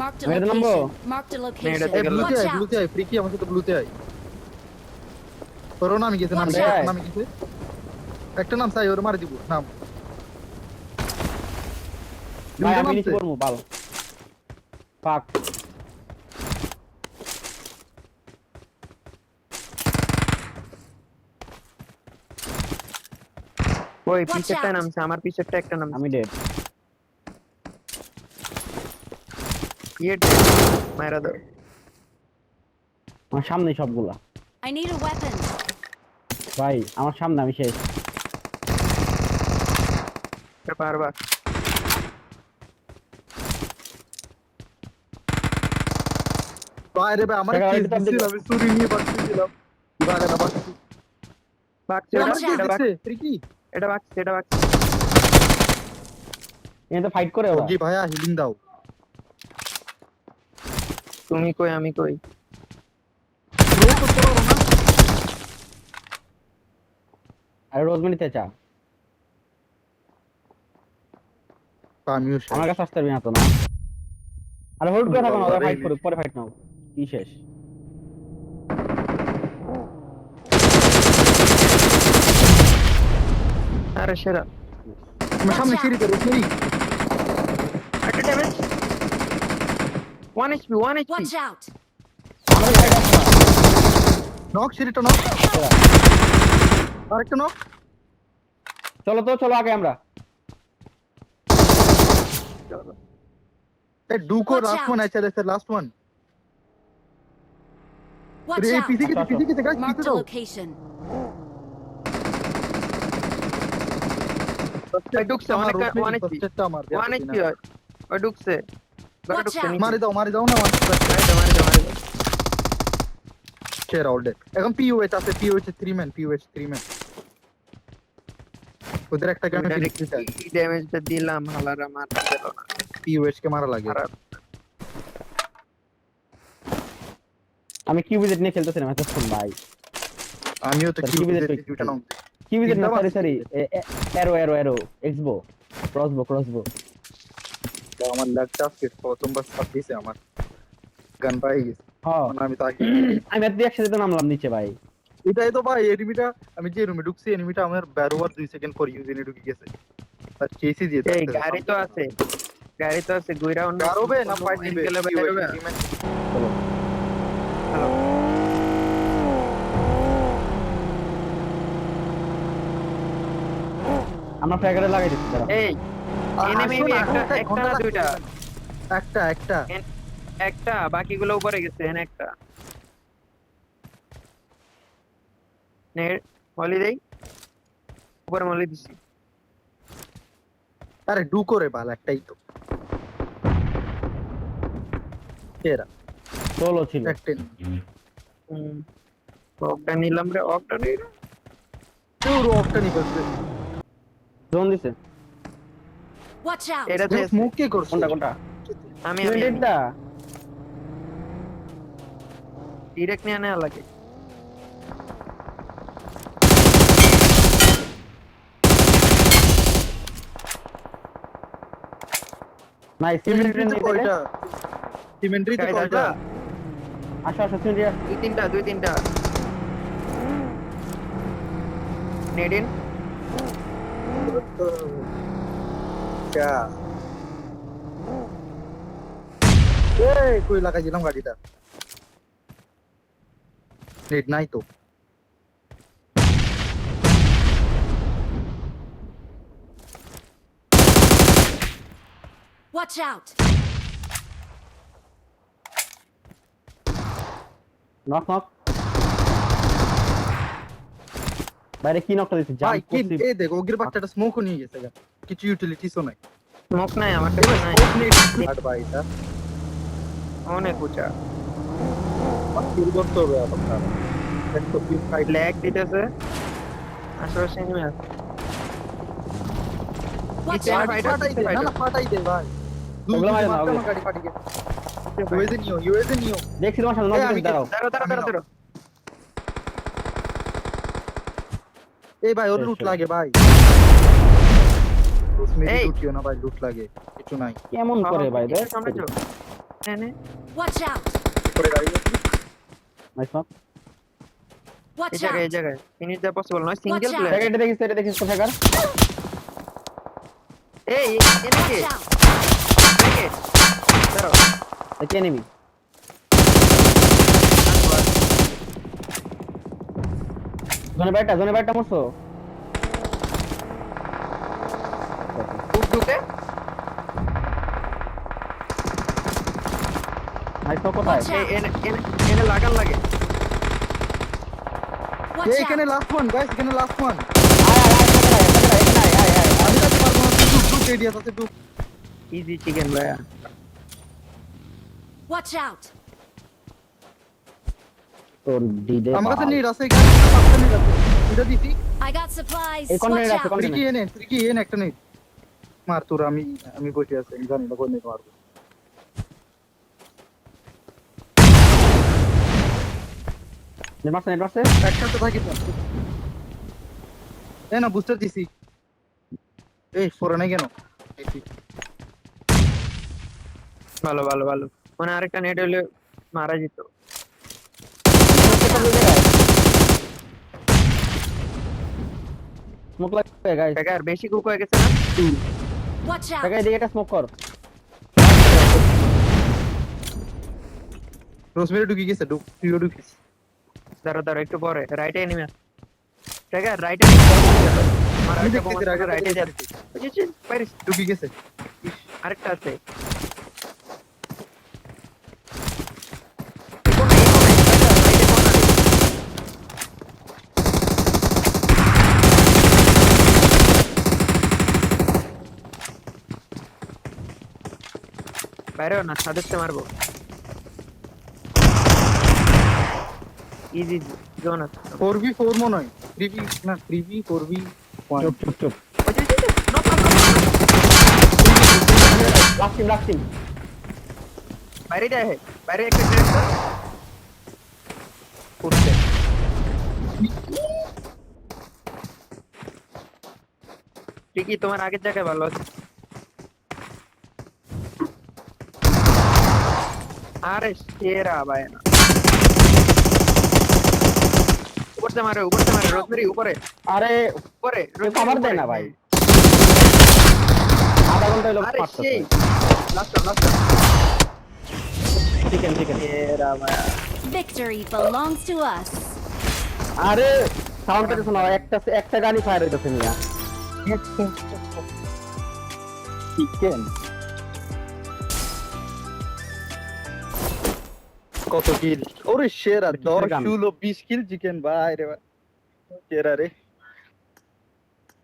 Marked a Where the number? location. Marked a location. এই ব্লুতে Watch আয় out. ব্লুতে আয় freaky আমার সাথে ব্লুতে আয় তোরও নাম গেছে নাম Watch গেছে out. নাম গেছে একটা নাম চাই ওর মারি দিব নাম ভাই আমি নামছে। নিচে পড়বো বাল ফাক ওই Watch পিছেরটা out. নামছে, আমার পিছেরটা একটা নামছে। আমি ডেড ইয়ে মাইরা দাও। আমার সামনে সবগুলা I need a weapon. ভাই আমার সামনে আমি শেষ এটা পারবা। বাইরে ভাই আমার টাকা কেস রাইট তার দিছিল দিকে। আমি চুরি নিয়ে বাঁচছিলাম বাগা না বাঁচছি বাকছে আমার Watch কেস out. দিছে ফ্রিকি এটা বাকছে এটা বাকছে। এখানে তো ফাইট করে ওরা ওগি ভাইয়া হিলিং দাও তুমি কই আমি কই? থ্রো করতে পারো না আর রোজমেরিতে চা আমিও শেষ। আমার কাছে আসতে পারবি না তো না আরে হোল্ড করে থাকো না ওরা ফাইট করুক পরে ফাইট নাও কি শেষ আরে সেরা আমার সামনে সিঁড়িতে রোজমেরি একটা damage 1 HP 1 HP। Watch out. আমাদের ফাইট আসছে না নক সিঁড়িটা নক আরেকটা নক চলো তো চলো আগে আমরা ए डूको Watch लास्ट out. वन है चले सर लास्ट वन Watch रे out. पीछे की अच्छा, जगह पीछे Marked a जाओ location. ওই ঢুকছে অনেক 1 HP फर्स्ट मार 1 HP হয়। ওই ঢুকছে ঘরে Watch ঢুকছে out. নিচে। मारे जाओ ना वन মারি দাও মারি দাও মারি দাও। शेयर ऑल डे এখন পিওএইচ আছে পিওএইচ 3 ম্যান পিওএইচ 3 ম্যান ওদের একটা আমি গানে ডাইরেক্ট কি ড্যামেজটা দিলাম হালারা মারতে দিল না। পিওএইচ কে মারা লাগে খারাপ। আমি কিউবিজেট নিয়ে খেলতেছিলাম এতক্ষণ ভাই আমিও তো Sir, কিউ কিউবিজেট বিজেট pick দুইটা নাম কিউবিজেট না তিনটা সরি বাজছে। সরি এরো এক্সবো ক্রসবো আমার লাগটা আজকে প্রথমবার সাথ দিয়েছে আমার গান পাই গেছে হ্যাঁ মানে আমি তাকে আমি এত একসাথে তো নামলাম নিচে ভাই এটাই তো ভাই এনিমিটা আমি যে রুমে ঢুকছি এনিমিটা আমার ব্যারোবার 2 সেকেন্ড পর ইউজেনে ঢুকে গেছে আর চেসি দিয়ে এই গাড়ি তো আছে গুইরা অন্য গারোবে না ফাইট দিবে গেলে বেরোবে। চলো হ্যালো আমরা ফ্র্যাগারে লাগাই দিচ্ছি দাঁড়াও এই এনিমি একটা না দুইটা? একটা একটা বাকিগুলো উপরে গেছে এনে একটা নে মলি দেই উপরে মলি দিছি। আরে ডু করে বাল একটাই তো তেরা চলো ছিল একটা অফটা নিলাম রে অফটা নেই রে। পুরো অফটা নি বসবে জোন দিছে Watch out. এটা তো স্মোক কে করছে কোনটা আমি ইভেন্টটা ডাইরেক্ট নিয়ে নেওয়া লাগে। নাইস সিমেন্ট্রি ইভেন্ট তো কয়টা সিমেন্ট্রি তো কয়টা আসো সিন্ডিয়া দুই তিনটা নেডিন क्या এই কই লাগাই দিলাম গাড়িটা নেট নাই তো Watch out. নক বাইরে কি নকটা দিছে ভাই জাম্প কি করছি এই দেখো ওগির বাচ্চাটা স্মোকও নিয়ে গেছে গা কিছু ইউটিলিটিসও নাই স্মোক নাই আমার কাছে নাই। আর ভাই এটা অনেক উঁচা কিল করতে হবে আপনার একটু কিল ফাইট ল্যাগ দিতেছে আশেপাশে এনিমি আছে। Watch It's out. fight. ফাটাই দে না ফাটাই দে ভাই ওগুলো মারে না, ওগুলো। গাড়ি ফাটি গেছে ইউএসএ নিও দেখছি তোমার সামনে এই, নক আমি দিছে দাঁড়াও দাঁড়াও এই ভাই ওর লুট লাগে ভাই उसमें भी এই। লুটিও না ভাই লুট লাগে কিছু নাই কেমন করে ভাই দেখ সামনে চল এনে Watch out! করে গাড়ি আছে। Nice knock. এই Watch জায়গায় এই out! জায়গায় ফিনিশ দেওয়া পসিবল নয় সিঙ্গেল Watch out. প্লেয়ার এটা দেখিস তো ফেকার। এই এনে কে Watch out! ব্রেকেট দাঁড়াও দেখি এনিমি। জোনে ব্যাটটা মরছো। ঢুকে নাইস নক কোথায়? Watch out! এনে লাগান লাগে Watch এখানে out! লাস্ট ওয়ান গাইস, এখানে লাস্ট ওয়ান। আয়। আমি যাতে পারবো না, তুই ঢুক রেডিয়াস আছে ঢুক। ইজি চিকেন ভাইয়া Watch out! তোর দিদে আমার কাছে নেট আছে গাইস, পাঁচটা নেট আছে। এটা দিছি। I got supplies. এই কোন Watch নেট আছে, out! কোন ত্রিকি এনে একটা নেট। মার তোর, আমি বসে আছি, আমি জানি না কোন নেট মারবো। নেট মারছে। একসাথে থাকি তো। এ না বুস্টার দিছি। এই ফোরে নাই কেন? ভালো ভালো ভালো মানে আরেকটা নেট হলে মারা যেত স্মোক লাগে গাইস। টাকা আর বেশি কুক হয়ে গেছে না Watch টাকা out! এদিকে এটা স্মোক কর। রোজমেরি ঢুকি গেছে, তুইও ঢুকিস। দাঁড়া একটু পরে রাইটে এনিমি আছে টাকা রাইটে আমি দেখতেছি রাইটে যাচ্ছে পারিস ঢুকি গেছে। আরেকটা আছে বাইরেও না সাদেরতে মারবো ইজি জোন আছে 4v4 মনে হয়, 3v না 3v 4v1। চুপ। Last team. বাইরে যায় বাইরে একটা গ্রেনেড করতে ঠিকই তোমার আগের জায়গায় ভালো আছে আরে সেরা ভাই না উপরে মারে রোজমেরি উপরে আরে কভার দেয় না ভাই। আধা ঘন্টা হলো আরে মারতেছে। সেই লাস্ট চিকেন। সেরা ভাই Victory belongs to us. আরে সাউন্ডটা তো শোনা, একটা গানই ফায়ার হইতেছে মিয়া। চিকেন কত কিল? ওরে সেরা, কিসের 10 গান? 16 20 কিল চিকেন ভাই রে ভাই। সেরা রে।